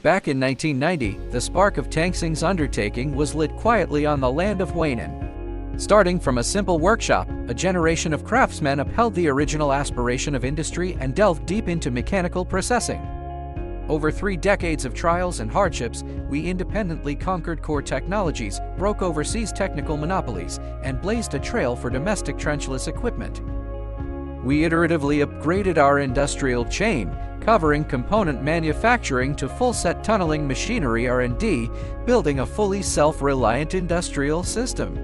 Back in 1990, the spark of Tangxing's undertaking was lit quietly on the land of Huainan. Starting from a simple workshop, a generation of craftsmen upheld the original aspiration of industry and delved deep into mechanical processing. Over 3 decades of trials and hardships, we independently conquered core technologies, broke overseas technical monopolies, and blazed a trail for domestic trenchless equipment. We iteratively upgraded our industrial chain, covering component manufacturing to full-set tunneling machinery R&D, building a fully self-reliant industrial system.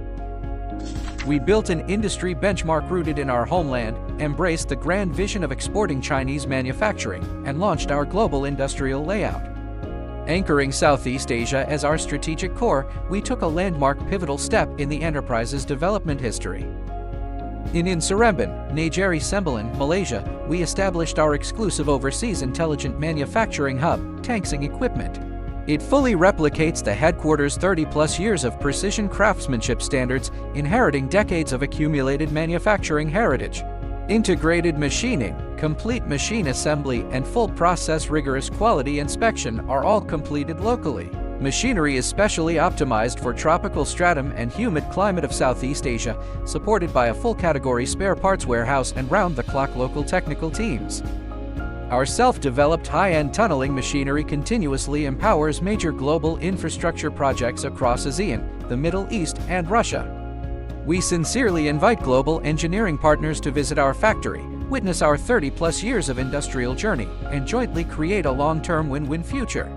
We built an industry benchmark rooted in our homeland, embraced the grand vision of exporting Chinese manufacturing, and launched our global industrial layout. Anchoring Southeast Asia as our strategic core, we took a landmark pivotal step in the enterprise's development history. In Seremban, Negeri Sembilan, Malaysia, we established our exclusive overseas intelligent manufacturing hub, Tangxing Equipment. It fully replicates the headquarters' 30-plus years of precision craftsmanship standards, inheriting decades of accumulated manufacturing heritage. Integrated machining, complete machine assembly, and full process rigorous quality inspection are all completed locally. Machinery is specially optimized for tropical stratum and humid climate of Southeast Asia, supported by a full-category spare parts warehouse and round-the-clock local technical teams. Our self-developed high-end tunneling machinery continuously empowers major global infrastructure projects across ASEAN, the Middle East, and Russia. We sincerely invite global engineering partners to visit our factory, witness our 30-plus years of industrial journey, and jointly create a long-term win-win future.